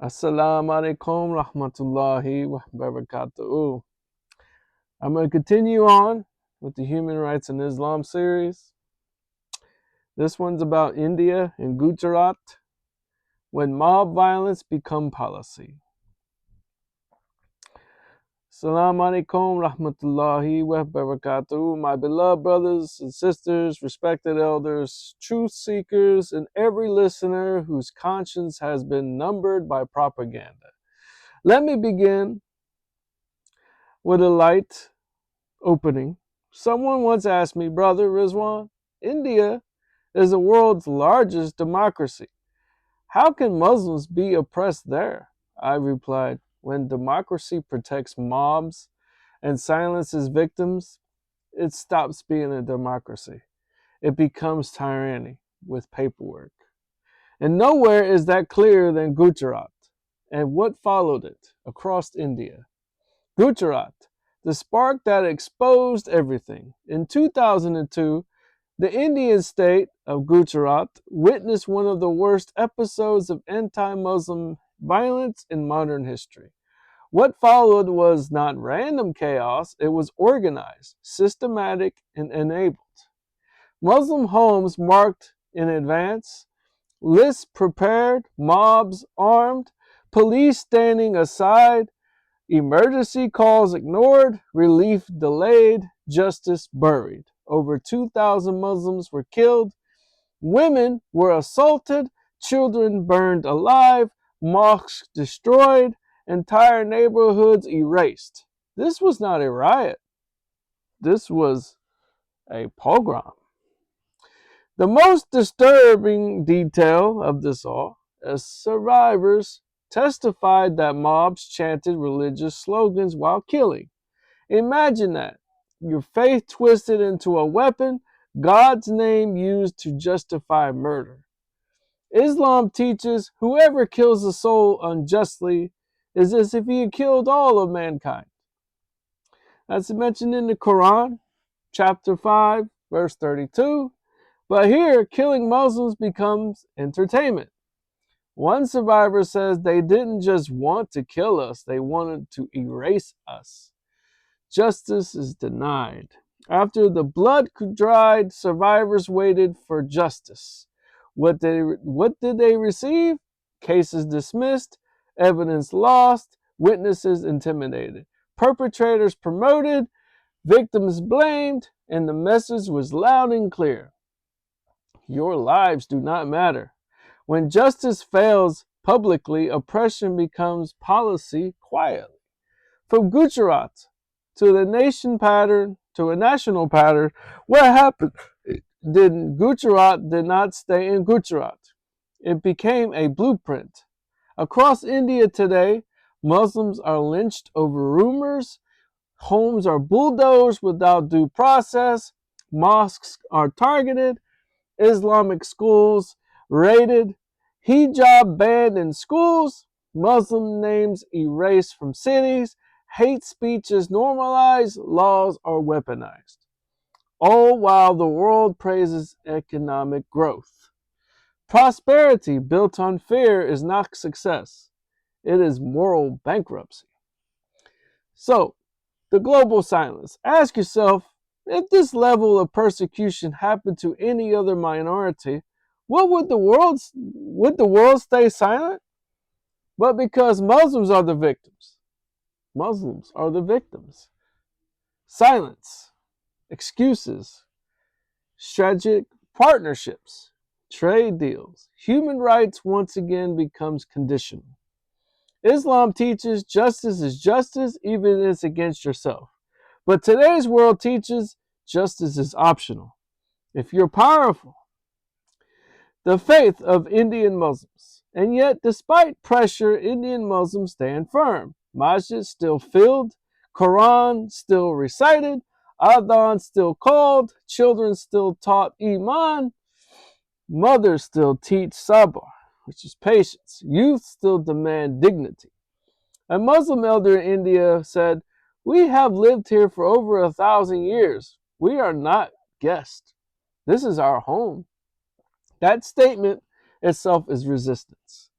Assalamu alaikum rahmatullahi wa barakatuh. I'm going to continue on with the Human Rights in Islam series. This one's about India and Gujarat when mob violence become policy. Assalamu alaikum rahmatullahi wa barakatuh. My beloved brothers and sisters, respected elders, truth seekers, and every listener whose conscience has been numbered by propaganda. Let me begin with a light opening. Someone once asked me, Brother Rizwan, India is the world's largest democracy. How can Muslims be oppressed there? I replied, when democracy protects mobs and silences victims, it stops being a democracy. It becomes tyranny with paperwork. And nowhere is that clearer than Gujarat and what followed it across India. Gujarat, the spark that exposed everything. In 2002, the Indian state of Gujarat witnessed one of the worst episodes of anti-Muslim violence in modern history. What followed was not random chaos, it was organized, systematic, and enabled. Muslim homes marked in advance, lists prepared, mobs armed, police standing aside, emergency calls ignored, relief delayed, justice buried. Over 2,000 Muslims were killed, women were assaulted, children burned alive, mosques destroyed, entire neighborhoods erased. This was not a riot. This was a pogrom. The most disturbing detail of this all, as survivors testified that mobs chanted religious slogans while killing. Imagine that. Your faith twisted into a weapon, God's name used to justify murder. Islam teaches whoever kills a soul unjustly is as if he had killed all of mankind. That's mentioned in the Quran, chapter 5, verse 32. But here, killing Muslims becomes entertainment. One survivor says they didn't just want to kill us, they wanted to erase us. Justice is denied. After the blood dried, survivors waited for justice. What did they receive? Cases dismissed, evidence lost, witnesses intimidated, perpetrators promoted, victims blamed, and the message was loud and clear. Your lives do not matter. When justice fails publicly, oppression becomes policy quietly. From Gujarat to a national pattern, what happened? Gujarat did not stay in Gujarat. It became a blueprint. Across India today, Muslims are lynched over rumors, homes are bulldozed without due process, mosques are targeted, Islamic schools raided, hijab banned in schools, Muslim names erased from cities, hate speech is normalized, laws are weaponized. All while the world praises economic growth. Prosperity built on fear is not success. It is moral bankruptcy. So, the global silence. Ask yourself, if this level of persecution happened to any other minority, what would the world stay silent? But because Muslims are the victims. Muslims are the victims. Silence, excuses, strategic partnerships, trade deals. Human rights once again becomes conditional. Islam teaches justice is justice even if it's against yourself. But today's world teaches justice is optional. If you're powerful, the faith of Indian Muslims. And yet, despite pressure, Indian Muslims stand firm. Masjid still filled, Quran still recited, Adhan still called, children still taught Iman, mothers still teach Sabr, which is patience, youth still demand dignity. A Muslim elder in India said, "We have lived here for over 1,000 years. We are not guests. This is our home." That statement itself is resistance.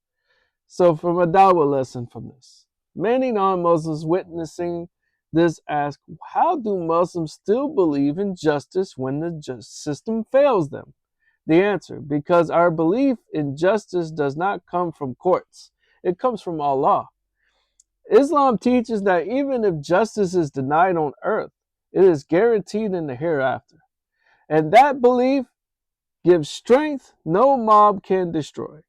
So from a Dawah lesson from this, many non-Muslims witnessing this ask, how do Muslims still believe in justice when the just system fails them? The answer, because our belief in justice does not come from courts. It comes from Allah. Islam teaches that even if justice is denied on earth, it is guaranteed in the hereafter. And that belief gives strength no mob can destroy.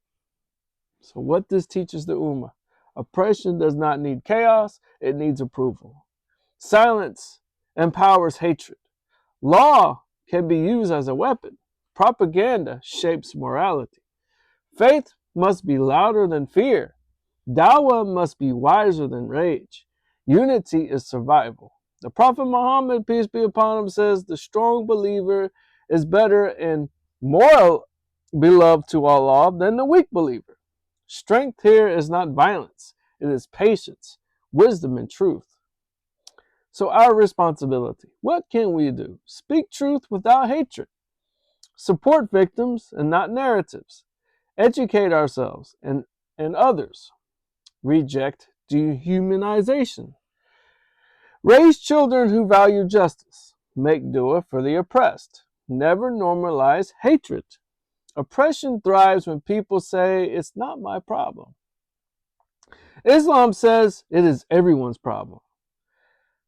So what this teaches the Ummah: oppression does not need chaos, it needs approval. Silence empowers hatred. Law can be used as a weapon. Propaganda shapes morality. Faith must be louder than fear. Dawah must be wiser than rage. Unity is survival. The Prophet Muhammad, peace be upon him, says the strong believer is better and more beloved to Allah than the weak believer. Strength here is not violence, it is patience, wisdom, and truth. So, our responsibility: what can we do? Speak truth without hatred, support victims and not narratives, educate ourselves and others, reject dehumanization, raise children who value justice, make dua for the oppressed, never normalize hatred. Oppression thrives when people say, it's not my problem. Islam says it is everyone's problem.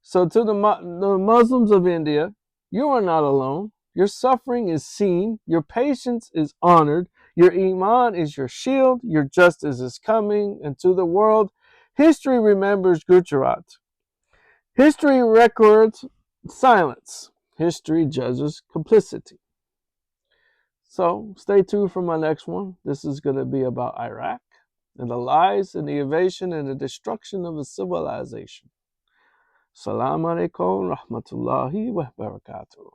So to the Muslims of India, you are not alone. Your suffering is seen. Your patience is honored. Your iman is your shield. Your justice is coming. And to the world, history remembers Gujurat. History records silence. History judges complicity. So stay tuned for my next one. This is going to be about Iraq and the lies and the invasion and the destruction of a civilization. Assalamu alaikum rahmatullahi wa barakatuh.